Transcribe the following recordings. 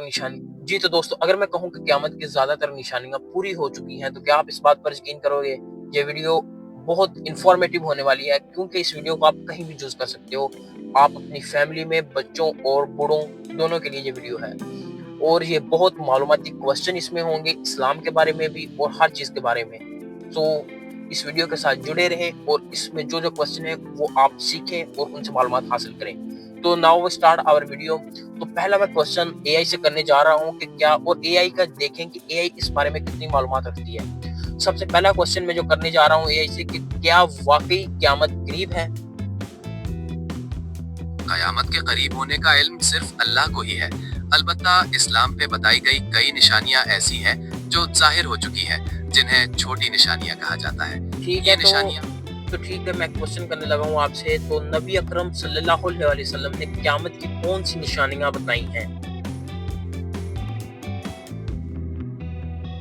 निशानी। जी तो दोस्तों, अगर मैं कहूँ कि क़यामत की ज़्यादातर निशानियाँ पूरी हो चुकी हैं, तो क्या आप इस बात पर यकीन करोगे? ये वीडियो बहुत इन्फॉर्मेटिव होने वाली है, क्योंकि इस वीडियो को आप कहीं भी यूज़ कर सकते हो। आप अपनी फैमिली में बच्चों और बूढ़ों दोनों के लिए ये वीडियो है। और ये बहुत मालूमाती क्वेश्चन इसमें होंगे, इस्लाम के बारे में भी और हर चीज़ के बारे में। तो इस वीडियो के साथ जुड़े रहें और इसमें जो क्वेश्चन है वो आप सीखें और उनसे मालूमात हासिल करें। तो now we start our video. तो पहला मैं क्वेश्चन एआई से करने जा रहा हूँ कि क्या, और एआई का देखें कि एआई इस बारे में कितनी मालूमात रखती है। सबसे पहला क्वेश्चन मैं जो करने जा रहा हूँ एआई से कि क्या वाकई क़यामत करीब है? कयामत के करीब होने का इल्म सिर्फ अल्लाह को ही है। अलबत्ता इस्लाम पे बताई गई कई निशानियां ऐसी हैं जो जाहिर हो चुकी हैं, जिन्हें छोटी निशानियां कहा जाता है। ठीक है, तो ठीक है, मैं क्वेश्चन करने लगा हूँ आपसे। तो नबी अकरम सल्लल्लाहु अलैहि वसल्लम ने क़यामत की कौन सी निशानियां बताई हैं?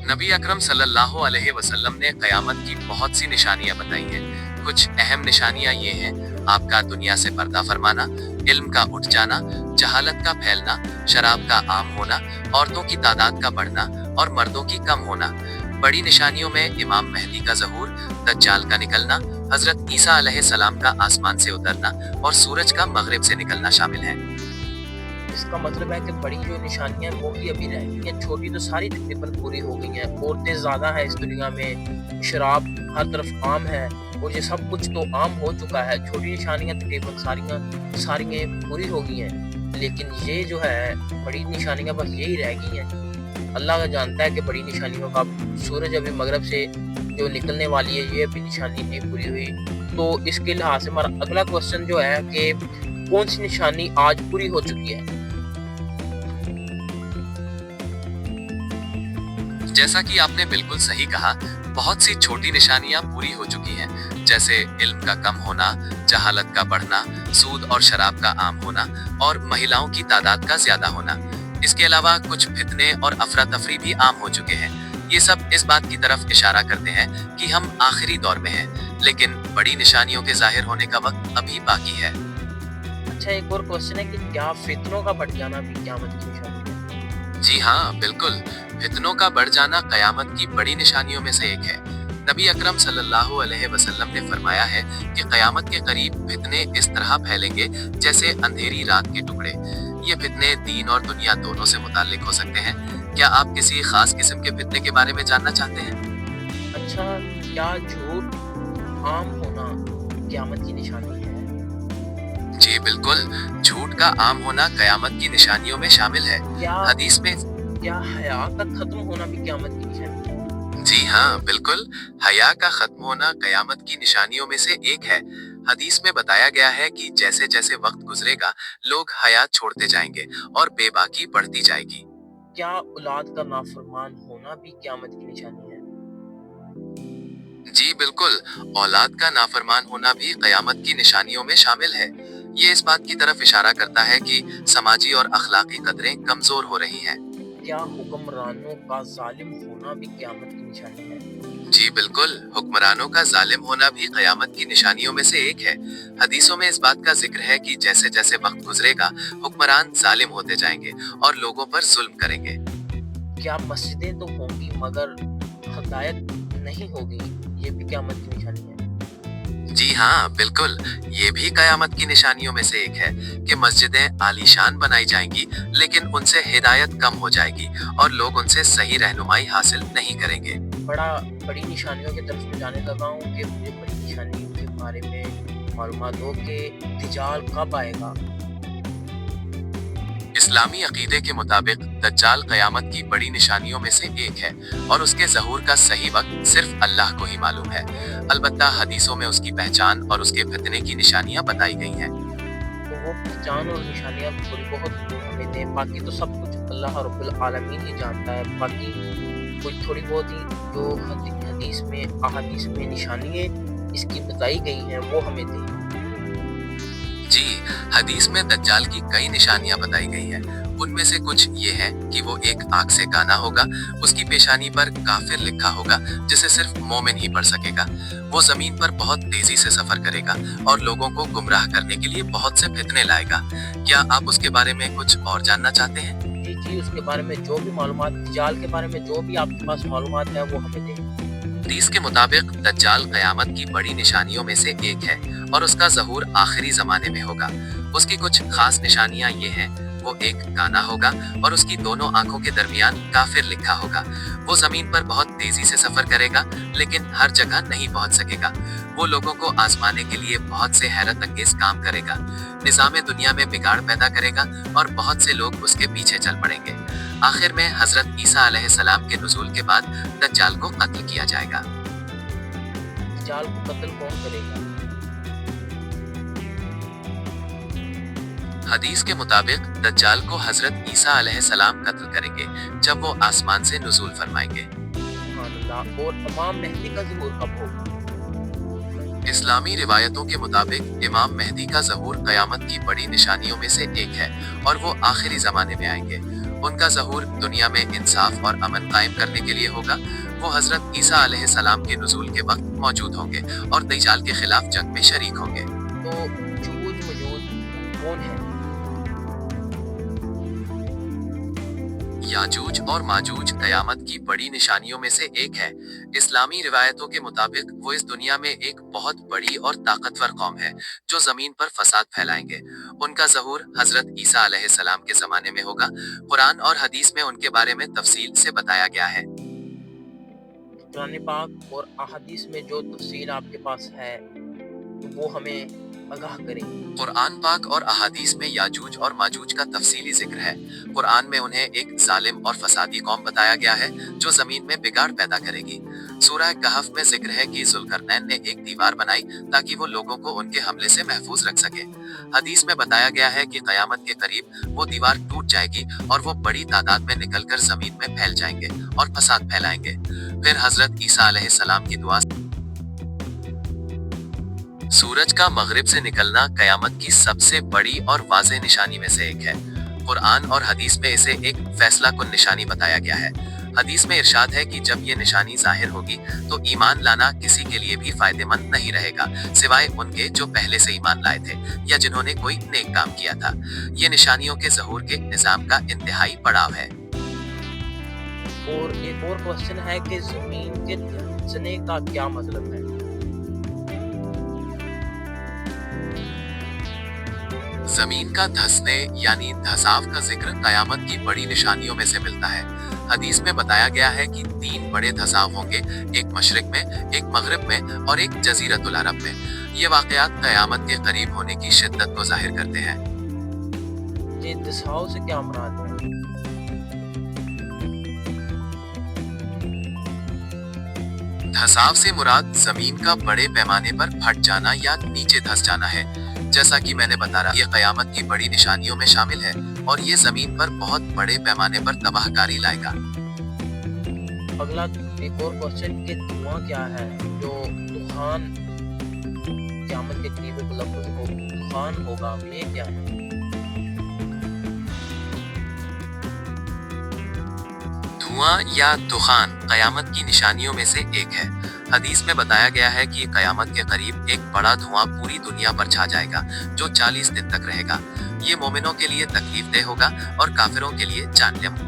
नबी अकरम सल्लल्लाहु अलैहि वसल्लम ने कयामत की बहुत सी निशानियां बताई हैं। कुछ अहम निशानियां ये हैं: आपका दुनिया से पर्दा फरमाना, इल्म का उठ जाना, जहालत का फैलना, शराब का आम होना, औरतों की तादाद का बढ़ना और मर्दों की कम होना। बड़ी निशानियों में इमाम महदी का ज़हूर, दज्जाल का निकलना, हजरत ईसा अलैहिस्सलाम का आसमान से उतरना और सूरज का मगरिब से निकलना शामिल है। इसका मतलब है कि बड़ी जो निशानियां वो भी अभी रह गई हैं, छोटी तो सारी तकरीबन पूरी हो गई हैं। औरतें ज़्यादा है इस दुनिया में, शराब हर तरफ आम है और ये सब कुछ तो आम हो चुका है। छोटी निशानियां तकरीबन सारी पूरी हो गई हैं, लेकिन ये जो है बड़ी निशानियां बस यही रह गई हैं। अल्लाह का जानता है कि बड़ी निशानियों का सूरज अभी मगरब से जो निकलने वाली है ये अभी निशानी नहीं पूरी हुई। तो इसके लिहाज से हमारा अगला क्वेश्चन जो है कि कौन सी निशानी आज पूरी हो चुकी है? जैसा कि आपने बिल्कुल सही कहा, बहुत सी छोटी निशानियां पूरी हो चुकी हैं, जैसे इल्म का कम होना, जहालत का बढ़ना, सूद और शराब का आम होना और महिलाओं की तादाद का ज्यादा होना। इसके अलावा कुछ फितने और अफरा तफरी भी आम हो चुके हैं। ये सब इस बात की तरफ इशारा करते हैं कि हम आखिरी दौर में हैं, लेकिन बड़ी निशानियों के जाहिर होने का वक्त अभी बाकी है। अच्छा, एक और क्वेश्चन है कि क्या फितनों का बढ़ जाना भी क़यामत की निशानी है? जी हाँ, बिल्कुल। फितनों का बढ़ जाना कयामत की बड़ी निशानियों में से एक है। नबी अकरम सल्लल्लाहु अलैहि वसल्लम ने फरमाया है कि कयामत के करीब फितने इस तरह फैलेंगे जैसे अंधेरी रात के टुकड़े। ये फितने दीन और दुनिया दोनों से मुताल्लिक हो सकते हैं। क्या आप किसी खास किस्म के फितने के बारे में जानना चाहते हैं? अच्छा, क्या झूठ आम होना क़यामत की निशानी है? जी बिल्कुल, झूठ का आम होना कयामत की निशानियों में शामिल है। हदीस में क्या हया का खत्म होना भी क़यामत की निशानी है? जी हाँ, बिल्कुल। हया का खत्म होना कयामत की निशानियों में से एक है। हदीस में बताया गया है कि जैसे जैसे वक्त गुजरेगा, लोग हया छोड़ते जाएंगे और बेबाकी बढ़ती जाएगी। क्या औलाद का नाफरमान होना भी क़यामत की निशानी है? जी बिल्कुल, औलाद का नाफरमान होना भी कयामत की निशानियों में शामिल है। ये इस बात की तरफ इशारा करता है कि समाजी और अखलाकी कदरें कमजोर हो रही हैं। क्या हुक्मरानों का जालिम होना भी क़यामत की निशानी है? जी बिल्कुल, हुक्मरानों का जालिम होना भी कयामत की निशानियों में से एक है। हदीसों में इस बात का जिक्र है कि जैसे जैसे वक्त गुजरेगा, हुक्मरान जालिम होते जाएंगे और लोगों पर जुल्म करेंगे। क्या मस्जिदें तो होंगी मगर हदायत नहीं होगी, ये भी क़यामत की निशानी है? जी हाँ, बिल्कुल। ये भी कयामत की निशानियों में से एक है कि मस्जिदें आलीशान बनाई जाएंगी, लेकिन उनसे हिदायत कम हो जाएगी और लोग उनसे सही रहनुमाई हासिल नहीं करेंगे। बड़ी निशानियों की तरफ मैं जाने लगा हूँ कि मुझे बड़ी निशानियों के बारे में मालूमात हो कि दज्जाल कब आएगा। इस्लामी अकीदे के मुताबिक दज्जाल कयामत की बड़ी निशानियों में से एक है और उसके ज़हूर का सही वक्त सिर्फ अल्लाह को ही मालूम है। अलबत्ता हदीसों में उसकी पहचान और उसके फितने की निशानियां बताई गई हैं। तो वो पहचान और निशानियां थोड़ी बहुत हमें दें, बाकी तो सब कुछ अल्लाह रब्बुल आलमीन ही जानता है। बाकी कुछ थोड़ी बहुत ही जो हदीस में अहादीस में निशानियां इसकी बताई गई हैं वो हमें दें। जी, हदीस में दज्जाल की कई निशानियां बताई गई हैं। उनमें से कुछ ये हैं कि वो एक आग से काना होगा, उसकी पेशानी पर काफिर लिखा होगा जिसे सिर्फ मोमिन ही पढ़ सकेगा। वो जमीन पर बहुत तेजी से सफर करेगा और लोगों को गुमराह करने के लिए बहुत से फितने लाएगा। क्या आप उसके बारे में कुछ और जानना चाहते हैं? जी جی اس کے بارے میں جو بھی معلومات، دجال کے بارے میں جو بھی آپ کے پاس معلومات ہے وہ ہمیں دیں۔ حدیث کے مطابق دجال قیامت کی بڑی نشانیوں میں سے ایک ہے اور اس کا ظہور آخری زمانے میں ہوگا۔ اس کی کچھ خاص نشانیاں یہ ہیں: وہ ایک کانا ہوگا اور اس کی دونوں آنکھوں کے درمیان کافر لکھا ہوگا۔ وہ زمین پر بہت تیزی سے سفر کرے گا لیکن ہر جگہ نہیں پہنچ سکے گا۔ وہ لوگوں کو آزمانے کے لیے بہت سے حیرت انگیز کام کرے گا، نظام دنیا میں بگاڑ پیدا کرے گا اور بہت سے لوگ اس کے پیچھے چل پڑیں گے۔ آخر میں حضرت عیسیٰ علیہ السلام کے نزول کے بعد دجال کو قتل کیا جائے گا۔ دجال کو قتل کون کرے گا؟ حدیث کے مطابق دجال کو حضرت عیسیٰ علیہ السلام قتل کریں گے جب وہ آسمان سے نزول فرمائیں گے۔ سبحان اللہ۔ اور امام مہدی کا ظہور کب ہوگا؟ اسلامی روایتوں کے مطابق امام مہدی کا ظہور قیامت کی بڑی نشانیوں میں سے ایک ہے اور وہ آخری زمانے میں آئیں گے۔ ان کا ظہور دنیا میں انصاف اور امن قائم کرنے کے لیے ہوگا۔ وہ حضرت عیسیٰ علیہ السلام کے نزول کے وقت موجود ہوں گے اور دجال کے خلاف جنگ میں شریک ہوں گے۔ تو جوج مجوج کون ہے؟ یاجوج اور ماجوج قیامت کی بڑی نشانیوں میں سے ایک ہے۔ اسلامی روایتوں کے مطابق وہ اس دنیا میں ایک بہت بڑی اور طاقتور قوم ہے جو زمین پر فساد پھیلائیں گے۔ ان کا ظہور حضرت عیسیٰ علیہ السلام کے زمانے میں ہوگا۔ قرآن اور حدیث میں ان کے بارے میں تفصیل سے بتایا گیا ہے۔ قرآن پاک اور احادیث میں جو تفصیل آپ کے پاس ہے وہ ہمیں آگاہ کریں۔ قرآن پاک اور احادیث میں یاجوج اور ماجوج کا تفصیلی ذکر ہے۔ قرآن میں انہیں ایک ظالم اور فسادی قوم بتایا گیا ہے جو زمین میں بگاڑ پیدا کرے گی۔ سورہ کہف میں ذکر ہے کہ ذوالقرنین نے ایک دیوار بنائی تاکہ وہ لوگوں کو ان کے حملے سے محفوظ رکھ سکے۔ حدیث میں بتایا گیا ہے کہ قیامت کے قریب وہ دیوار ٹوٹ جائے گی اور وہ بڑی تعداد میں نکل کر زمین میں پھیل جائیں گے اور فساد پھیلائیں گے۔ پھر حضرت عیسیٰ علیہ السلام کی دعا سورج کا مغرب سے نکلنا قیامت کی سب سے بڑی اور واضح نشانی میں سے ایک ہے۔ قرآن اور حدیث میں اسے ایک فیصلہ کن نشانی بتایا گیا ہے۔ حدیث میں ارشاد ہے کہ جب یہ نشانی ظاہر ہوگی تو ایمان لانا کسی کے لیے بھی فائدہ مند نہیں رہے گا سوائے ان کے جو پہلے سے ایمان لائے تھے یا جنہوں نے کوئی نیک کام کیا تھا۔ یہ نشانیوں کے ظہور کے نظام کا انتہائی پڑاؤ ہے۔ اور ایک اور کوشچن ہے کہ زمین کے دھنسنے کا کیا مطلب ہے؟ زمین کا دھسنے یعنی دھساو کا ذکر قیامت کی بڑی نشانیوں میں سے ملتا ہے۔ حدیث میں بتایا گیا ہے کہ 3 بڑے دھساو ہوں گے، ایک مشرق میں، ایک مغرب میں اور ایک جزیرۃ العرب میں۔ یہ واقعات قیامت کے قریب ہونے کی شدت کو ظاہر کرتے ہیں۔ یہ دھساو سے کیا مراد ہے؟ دھساو سے مراد زمین کا بڑے پیمانے پر پھٹ جانا یا نیچے دھس جانا ہے۔ جیسا کہ میں نے بتایا، یہ قیامت کی بڑی نشانیوں میں شامل ہے اور یہ زمین پر بہت بڑے پیمانے پر تباہ کاری لائے گا۔ اگلا ایک اور کوشچن کہ دھواں کیا ہے؟ جو دخان قیامت کے قریب ایک لفظ دخان ہوگا، یہ کیا ہے؟ دھواں یا دخان قیامت کی نشانیوں میں سے ایک ہے۔ حدیث میں بتایا گیا ہے کہ قیامت کے قریب ایک بڑا دھواں پوری دنیا پر چھا جائے گا جو 40 دن تک رہے گا۔ یہ مومنوں کے لیے تکلیف دہ ہوگا اور کافروں کے لیے جان لیوا۔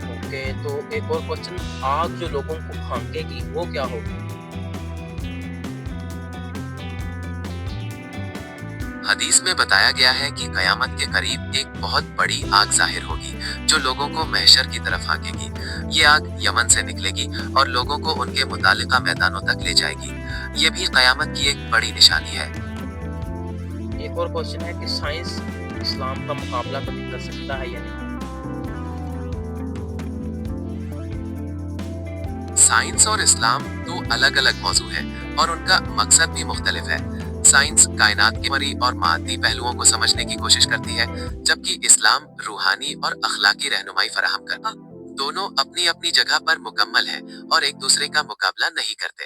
اوکے، تو ایک اور کوشچن، آگ جو لوگوں کو کھانکے گی وہ کیا ہوگی؟ حدیث میں بتایا گیا ہے کہ قیامت کے قریب ایک بہت بڑی آگ ظاہر ہوگی جو لوگوں کو محشر کی طرف ہانکے گی۔ یہ آگ یمن سے نکلے گی اور لوگوں کو ان کے متعلقہ میدانوں تک لے جائے گی۔ یہ بھی قیامت کی ایک بڑی نشانی ہے۔ ایک اور کوشچن ہے کہ سائنس اسلام کا مقابلہ کبھی کر سکتا ہے یا نہیں؟ سائنس اور اسلام 2 الگ الگ موضوع ہیں اور ان کا مقصد بھی مختلف ہے۔ سائنس کائنات کے عمری اور مادی پہلوؤں کو سمجھنے کی کوشش کرتی ہے، جبکہ اسلام روحانی اور اخلاقی رہنمائی فراہم کرتا۔ دونوں اپنی اپنی جگہ پر مکمل ہیں اور ایک دوسرے کا مقابلہ نہیں کرتے۔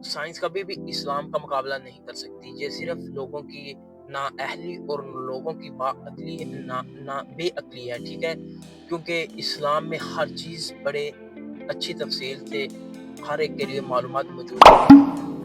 سائنس کبھی بھی اسلام کا مقابلہ نہیں کر سکتی۔ یہ صرف لوگوں کی نااہلی اور لوگوں کی بے عقلی ہے، ٹھیک ہے؟ کیونکہ اسلام میں ہر چیز بڑے اچھی تفصیل سے ہر ایک کے لیے معلومات موجود ہیں۔